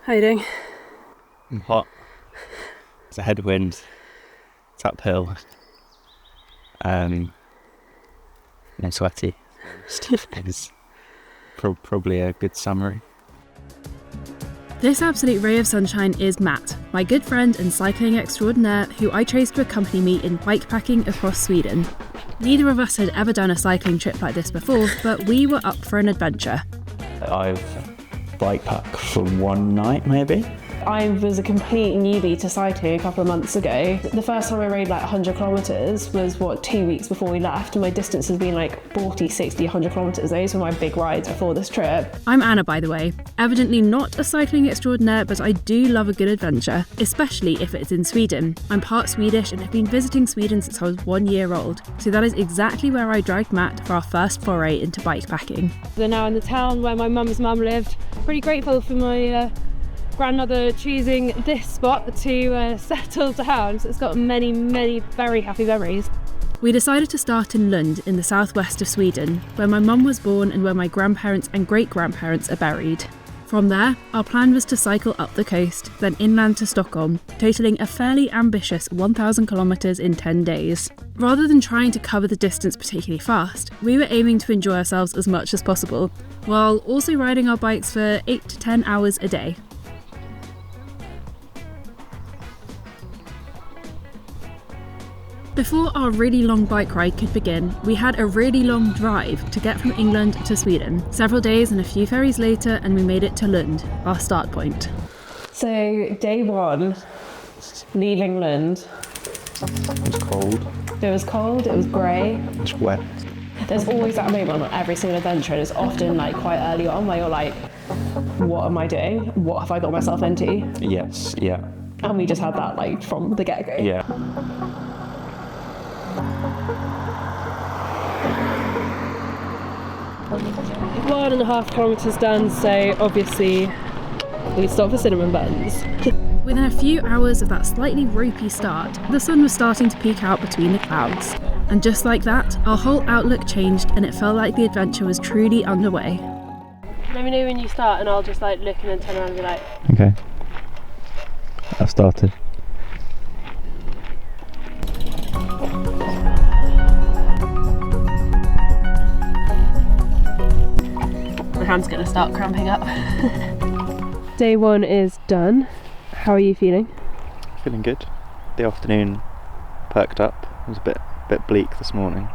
How you doing? I'm hot. It's a headwind. It's uphill. And sweaty. It's probably a good summary. This absolute ray of sunshine is Matt, my good friend and cycling extraordinaire who I chose to accompany me in bikepacking across Sweden. Neither of us had ever done a cycling trip like this before, but we were up for an adventure. I've bikepacked for one night maybe. I was a complete newbie to cycling a couple of months ago. The first time I rode like 100 kilometres was 2 weeks before we left, and my distance has been like 40, 60, 100 kilometres. Those were my big rides before this trip. I'm Anna, by the way. Evidently not a cycling extraordinaire, but I do love a good adventure, especially if it's in Sweden. I'm part Swedish and have been visiting Sweden since I was 1 year old, so that is exactly where I dragged Matt for our first foray into bikepacking. We're now in the town where my mum's mum lived. Pretty grateful for my grandmother choosing this spot to settle down, so it's got many, many very happy memories. We decided to start in Lund in the southwest of Sweden, where my mum was born and where my grandparents and great-grandparents are buried. From there, our plan was to cycle up the coast, then inland to Stockholm, totalling a fairly ambitious 1,000 kilometres in 10 days. Rather than trying to cover the distance particularly fast, we were aiming to enjoy ourselves as much as possible, while also riding our bikes for 8 to 10 hours a day. Before our really long bike ride could begin, we had a really long drive to get from England to Sweden. Several days and a few ferries later, and we made it to Lund, our start point. So day one, leaving Lund. It was cold. It was cold, it was grey. It was wet. There's always that moment on every single adventure, and it's often like quite early on where you're like, what am I doing? What have I got myself into? Yes, yeah. And we just had that like from the get-go. Yeah. 1.5 kilometres done, so obviously we stopped for cinnamon buns. Within a few hours of that slightly ropey start, the sun was starting to peek out between the clouds. And just like that, our whole outlook changed and it felt like the adventure was truly underway. Let me know when you start and I'll just like look and then turn around and be like... Okay. I've started. My hand's gonna start cramping up. Day one is done. How are you feeling? Feeling good. The afternoon perked up. It was a bit bleak this morning.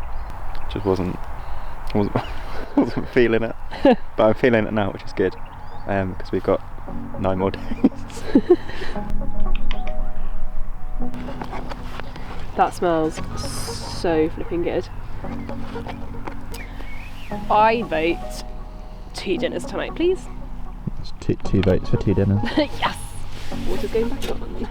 Just wasn't feeling it. But I'm feeling it now, which is good. Because we've got 9 more days. That smells so flipping good. I vote 2 dinners tonight, please. It's two votes for 2 dinners. Yes! Water's going back on.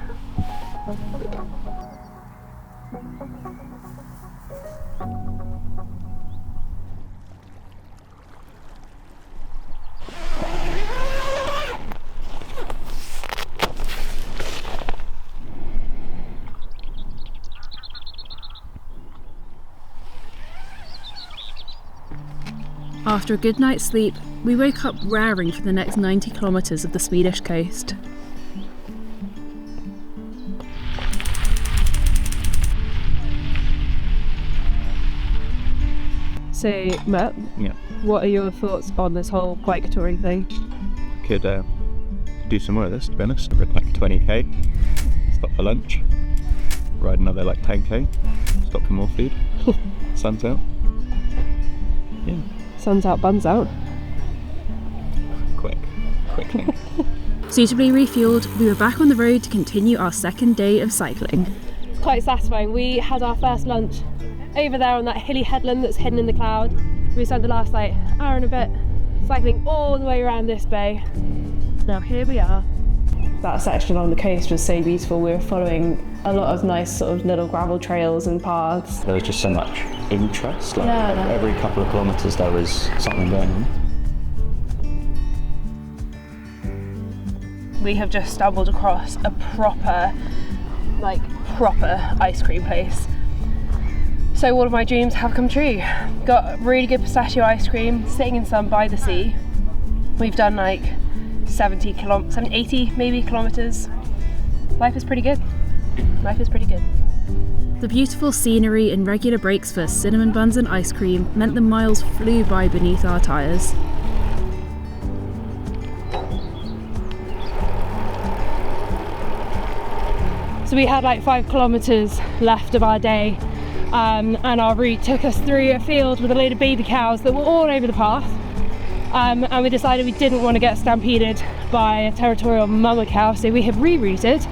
After a good night's sleep, we woke up raring for the next 90 kilometres of the Swedish coast. So, Matt, Yeah. what are your thoughts on this whole bike touring thing? Could do some more of this, to be honest. I've ridden like 20k, stop for lunch, ride another like 10k, stop for more food, sun's out. Yeah. Sun's out, buns out. Quick thing. Suitably refuelled, we were back on the road to continue our second day of cycling. Quite satisfying. We had our first lunch over there on that hilly headland that's hidden in the cloud. We spent the last like hour and a bit cycling all the way around this bay. Now here we are. That section along the coast was so beautiful. We were following a lot of nice sort of little gravel trails and paths. There was just so much interest. Like Yeah. every couple of kilometres there was something going on. We have just stumbled across a proper ice cream place. So all of my dreams have come true. Got really good pistachio ice cream, sitting in sun by the sea. We've done like 80 maybe kilometres. Life is pretty good. Life is pretty good. The beautiful scenery and regular breaks for cinnamon buns and ice cream meant the miles flew by beneath our tyres. So we had like 5 kilometres left of our day, and our route took us through a field with a load of baby cows that were all over the path, and we decided we didn't want to get stampeded by a territorial mama cow, so we have rerouted,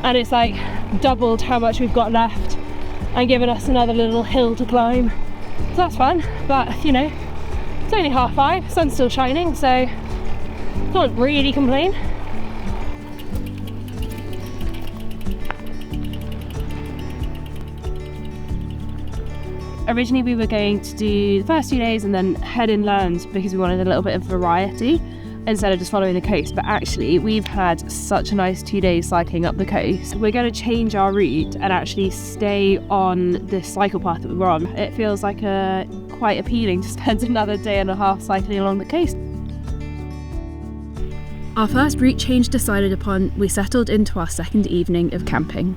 and it's like doubled how much we've got left and given us another little hill to climb. So that's fun, but you know, it's only 5:30, sun's still shining, so can't really complain. Originally we were going to do the first 2 days and then head inland because we wanted a little bit of variety instead of just following the coast, but actually we've had such a nice 2 days cycling up the coast. We're going to change our route and actually stay on this cycle path that we were on. It feels like quite appealing to spend another day and a half cycling along the coast. Our first route change decided upon, we settled into our second evening of camping.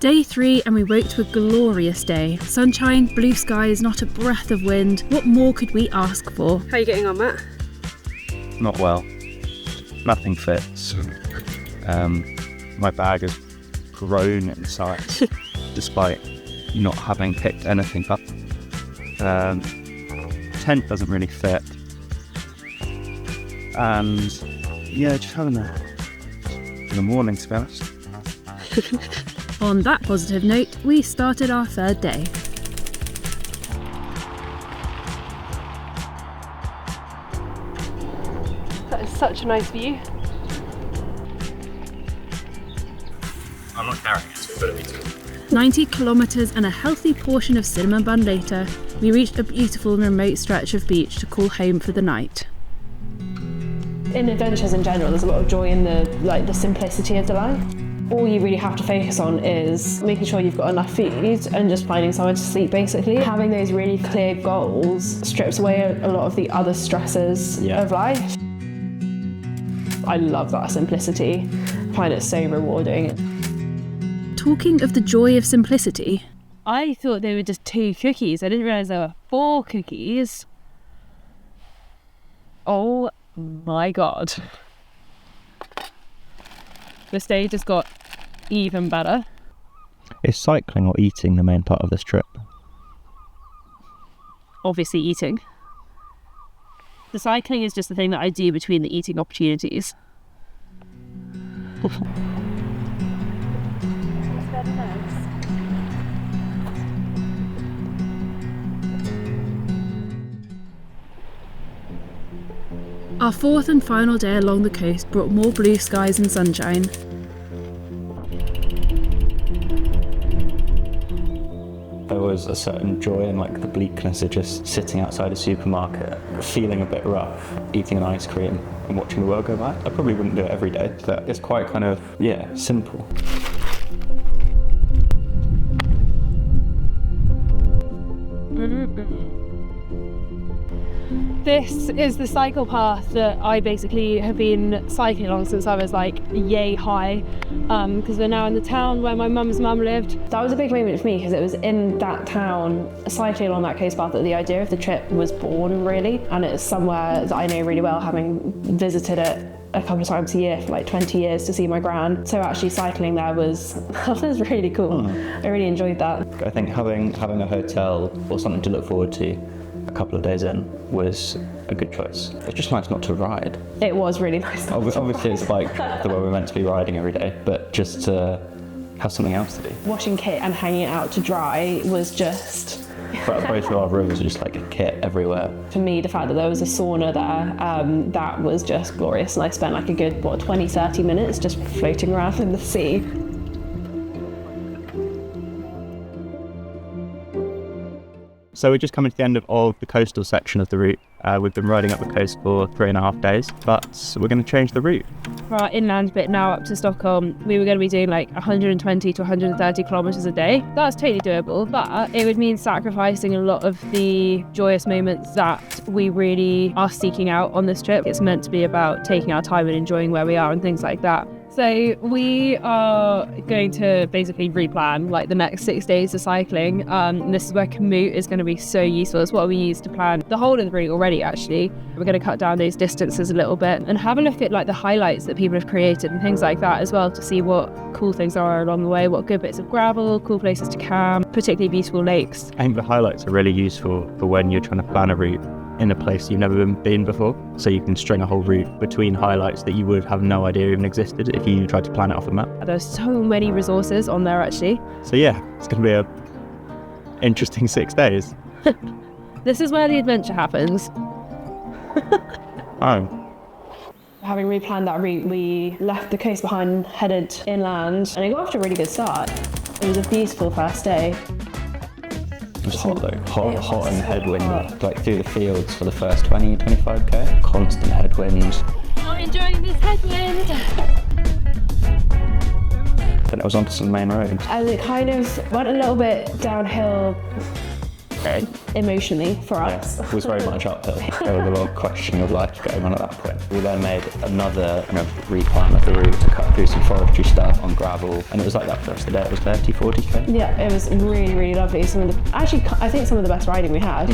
Day 3 and we woke to a glorious day. Sunshine, blue skies, not a breath of wind. What more could we ask for? How are you getting on, Matt? Not well. Nothing fits. My bag has grown in size despite not having picked anything up. Tent doesn't really fit. And yeah, just having in the morning, to be honest. On that positive note, we started our third day. That is such a nice view. I'm not carrying it, so better be too. 90 kilometres and a healthy portion of cinnamon bun later, we reached a beautiful and remote stretch of beach to call home for the night. In adventures in general, there's a lot of joy in the simplicity of the life. All you really have to focus on is making sure you've got enough food and just finding somewhere to sleep, basically. Having those really clear goals strips away a lot of the other stresses of life. I love that simplicity. I find it so rewarding. Talking of the joy of simplicity, I thought they were just 2 cookies. I didn't realise there were 4 cookies. Oh my god. The stage has got even better. Is cycling or eating the main part of this trip? Obviously eating. The cycling is just the thing that I do between the eating opportunities. That's very nice. our fourth and final day along the coast brought more blue skies and sunshine. There was a certain joy in the bleakness of just sitting outside a supermarket, feeling a bit rough, eating an ice cream and watching the world go by. I probably wouldn't do it every day, but it's quite simple. This is the cycle path that I basically have been cycling along since I was yay high, because we're now in the town where my mum's mum lived. That was a big moment for me because it was in that town, cycling along that coast path, that the idea of the trip was born, really. And it's somewhere that I know really well, having visited it a couple of times a year for 20 years to see my gran. So actually cycling there was really cool. I really enjoyed that. I think having a hotel or something to look forward to a couple of days in was a good choice. It's just nice not to ride. It was really nice. Obviously it's the way we're meant to be riding every day, but just to have something else to do. Washing kit and hanging it out to dry was just... But both of our rooms were just a kit everywhere. For me, the fact that there was a sauna there, that was just glorious. And I spent a good, 20-30 minutes just floating around in the sea. So we're just coming to the end of the coastal section of the route. We've been riding up the coast for 3.5 days, but we're going to change the route. For our inland bit now up to Stockholm, we were going to be doing like 120 to 130 kilometres a day. That's totally doable, but it would mean sacrificing a lot of the joyous moments that we really are seeking out on this trip. It's meant to be about taking our time and enjoying where we are and things like that. So we are going to basically replan like the next 6 days of cycling. This is where Komoot is going to be so useful. It's what we use to plan the whole of the route already, actually. We're going to cut down those distances a little bit and have a look at like the highlights that people have created and things like that as well, to see what cool things are along the way, what good bits of gravel, cool places to camp, particularly beautiful lakes. I think the highlights are really useful for when you're trying to plan a route in a place you've never been before, so you can string a whole route between highlights that you would have no idea even existed if you tried to plan it off a map. There's so many resources on there actually. So yeah, it's going to be a interesting 6 days. This is where the adventure happens. Oh. Having replanned that route, we left the coast behind, headed inland, and it got off to a really good start. It was a beautiful first day. It was hot though, hot and headwind, like through the fields for the first 20-25k. Constant headwind. Not enjoying this headwind. Then it was onto some main road. And it kind of went a little bit downhill emotionally for us. Yeah, it was very much uphill. There was a lot of questioning of life going on at that point. We then made another kind of replan of the route to cut through some forestry stuff on gravel, and it was like that for the rest of the day. It was 30-40k. Yeah, it was really, really lovely. I think some of the best riding we had.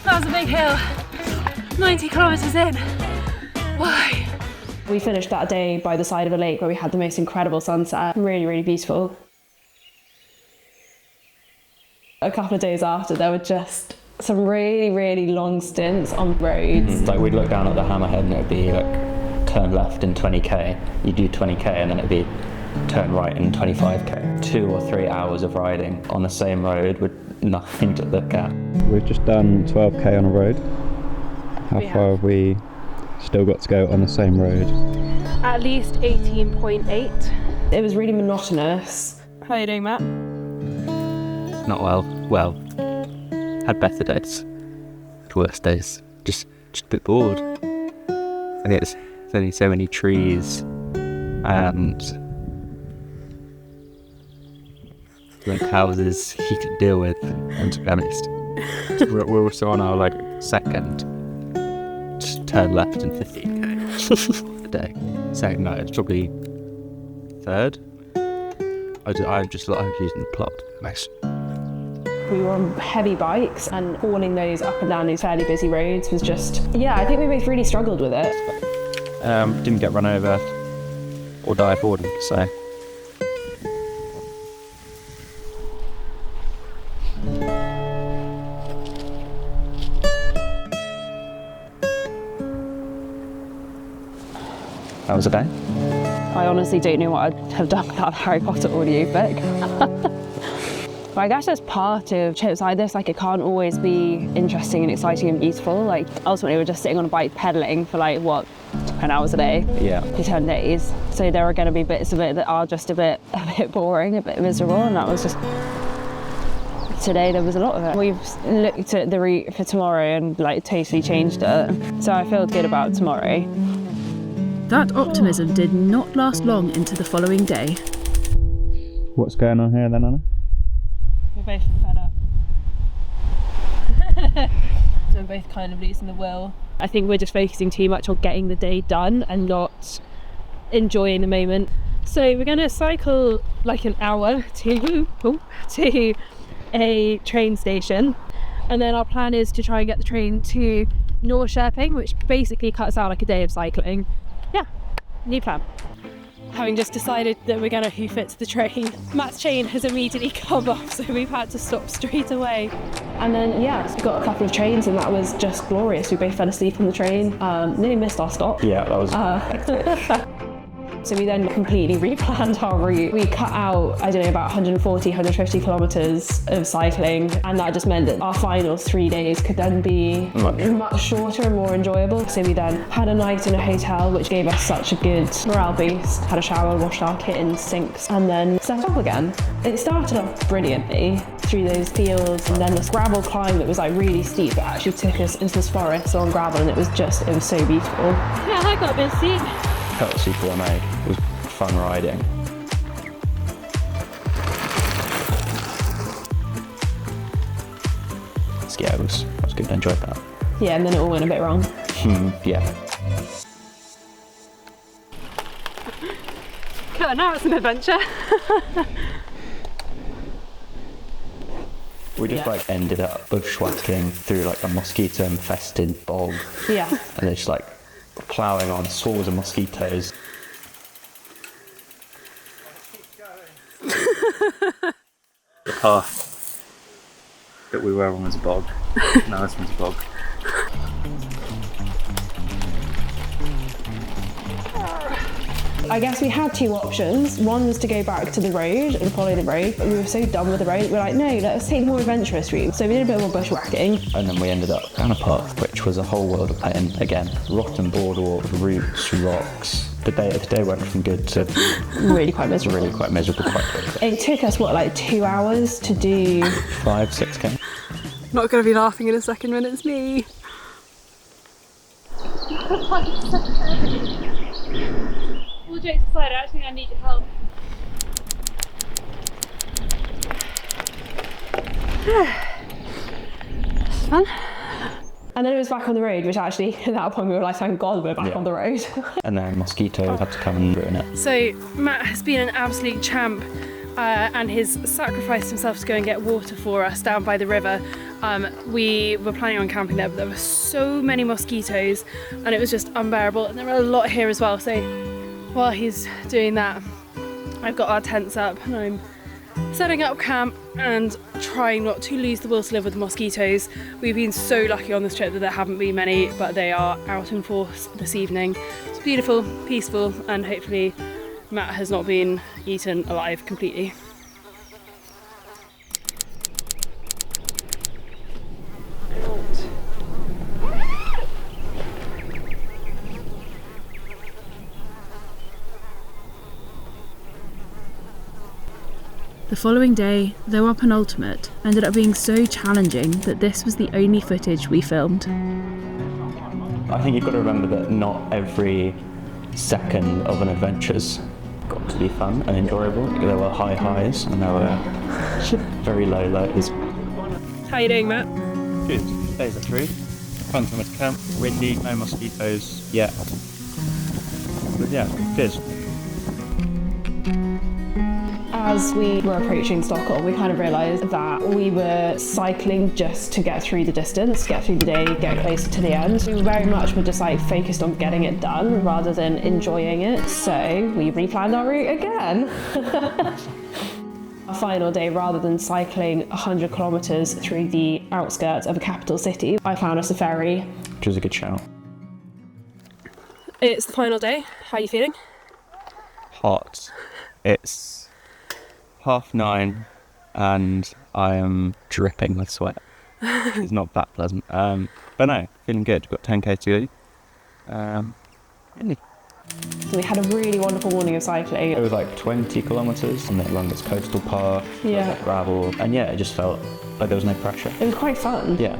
That was a big hill, 90 kilometres in. Why? We finished that day by the side of a lake where we had the most incredible sunset. Really, really beautiful. A couple of days after, there were just some really, really long stints on roads. Like we'd look down at the hammerhead and it'd be like turn left in 20k, you do 20k and then it'd be turn right in 25k. 2 or 3 hours of riding on the same road with nothing to look at. We've just done 12k on a road. How far have we still got to go on the same road? At least 18.8. It was really monotonous. How are you doing, Matt? Not well. Well, had better days, had worse days. Just a bit bored. I think there's only so many trees and houses he could deal with, and to be honest. We're also on our second, just turn left in 15k a day. Second, no, it's probably third. I'm just using the plot most. We were on heavy bikes and hauling those up and down these fairly busy roads was just, I think we both really struggled with it. Didn't get run over or die of boredom, so. How was the day? I honestly don't know what I'd have done without the Harry Potter audiobook. But I guess that's part of trips like this, it can't always be interesting and exciting and beautiful. Ultimately we're just sitting on a bike pedaling for 10 hours a day for 10 days. So there are going to be bits of it that are just a bit boring, a bit miserable, and that was just, today there was a lot of it. We've looked at the route for tomorrow and totally changed it. So I feel good about tomorrow. That optimism did not last long into the following day. What's going on here then, Anna? We're both fed up. So we're both kind of losing the will. I think we're just focusing too much on getting the day done and not enjoying the moment. So we're going to cycle an hour to a train station, and then our plan is to try and get the train to Norrköping, which basically cuts out a day of cycling. New plan. Having just decided that we're going to hoof it to the train, Matt's chain has immediately come off, so we've had to stop straight away. And then, we got a couple of trains and that was just glorious. We both fell asleep on the train, nearly missed our stop. Yeah, that was So we then completely replanned our route. We cut out, I don't know, about 140, 150 kilometres of cycling, and that just meant that our final 3 days could then be much shorter and more enjoyable. So we then had a night in a hotel, which gave us such a good morale boost, had a shower, washed our kit in sinks, and then set off again. It started off brilliantly through those fields, and then this gravel climb that was like really steep, but actually took us into this forest on gravel, and it was so beautiful. Yeah, I got a bit steep. Felt super well made. It was fun riding. Yeah, it was good. I enjoyed that. Yeah, and then it all went a bit wrong. Yeah. Cool, now it's an adventure. We just like ended up bushwhacking through like a mosquito infested bog. Yeah. And it's just like ploughing on swarms of mosquitoes. The path that we were on was a bog. Now this one's a bog. I guess we had two options. One was to go back to the road and follow the road, but we were so done with the road, we were like, no, let's take the more adventurous route. So we did a bit more bushwhacking. And then we ended up down a path, which was a whole world of pain. Again, rotten boardwalk, roots, rocks. The day went from good to Really quite miserable. quite quickly. It took us, 2 hours to do 5-6K. Not going to be laughing in a second when it's me. All jokes aside, I actually think I need your help. It's fun. And then it was back on the road, which actually, at that point we were like, thank God we're back on the road. And then mosquitoes had to come and ruin it. So Matt has been an absolute champ and he's sacrificed himself to go and get water for us down by the river. We were planning on camping there, but there were so many mosquitoes and it was just unbearable, and there were a lot here as well. So while he's doing that, I've got our tents up and I'm setting up camp and trying not to lose the will to live with the mosquitoes. We've been so lucky on this trip that there haven't been many, but they are out in force this evening. It's beautiful, peaceful, and hopefully Matt has not been eaten alive completely. The following day, though our penultimate, ended up being so challenging that this was the only footage we filmed. I think you've got to remember that not every second of an adventure's got to be fun and enjoyable. There were high highs and there were very low lows. How are you doing, Matt? Good. Days are through. Fun summer to camp. Windy, no mosquitoes yet. But yeah, good. As we were approaching Stockholm, we kind of realised that we were cycling just to get through the distance, get through the day, get closer to the end. We very much were just like focused on getting it done rather than enjoying it. So we replanned our route again. Our final day, rather than cycling 100 kilometres through the outskirts of a capital city, I found us a ferry. Which was a good shout. It's the final day. How are you feeling? Hot. It's 9:30 and I am dripping with sweat. It's not that pleasant. But no, feeling good. Got 10k to go. So we had a really wonderful morning of cycling. It was like 20 kilometres and then along this coastal path, Yeah. gravel, and yeah, it just felt like there was no pressure. It was quite fun. Yeah.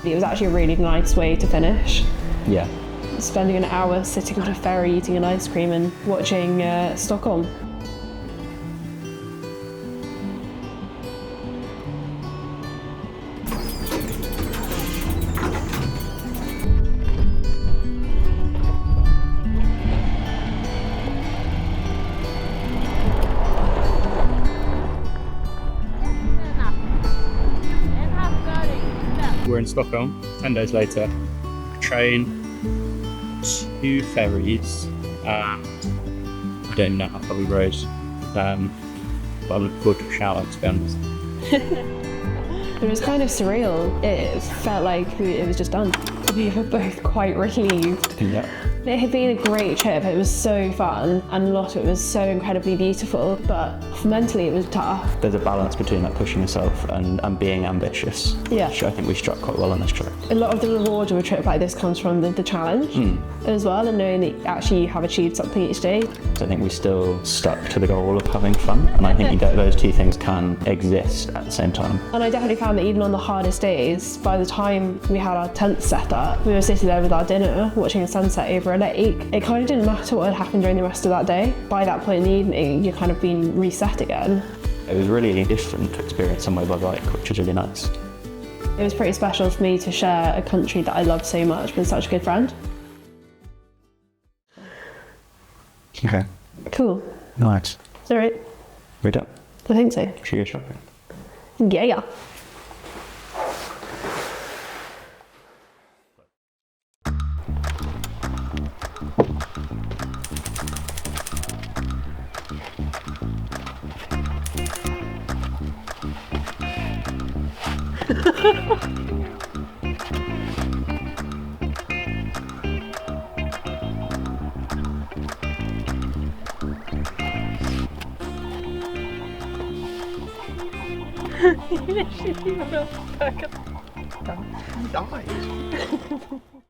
It was actually a really nice way to finish. Yeah. Spending an hour sitting on a ferry eating an ice cream and watching Stockholm. We're in Stockholm, 10 days later. Train, 2 ferries, I don't know how far we rode, but I'm looking forward to a shower, to be honest. It was kind of surreal. It felt like it was just done. We were both quite relieved. Yeah. It had been a great trip. It was so fun, and a lot of it was so incredibly beautiful, but mentally it was tough. There's a balance between like pushing yourself and being ambitious, Yeah. which I think we struck quite well on this trip. A lot of the reward of a trip like this comes from the challenge as well, and knowing that actually you have achieved something each day. So I think we still stuck to the goal of having fun, and I think that those two things can exist at the same time. And I definitely found that even on the hardest days, by the time we had our tent set up, we were sitting there with our dinner, watching a sunset over a lake. It kind of didn't matter what had happened during the rest of that day. By that point in the evening, you're kind of been reset again. It was really different to experience somewhere by bike, which was really nice. It was pretty special for me to share a country that I loved so much with such a good friend. Okay. Cool. Nice. Is that right? We're done. I think so. Should we go shopping? Yeah. Died.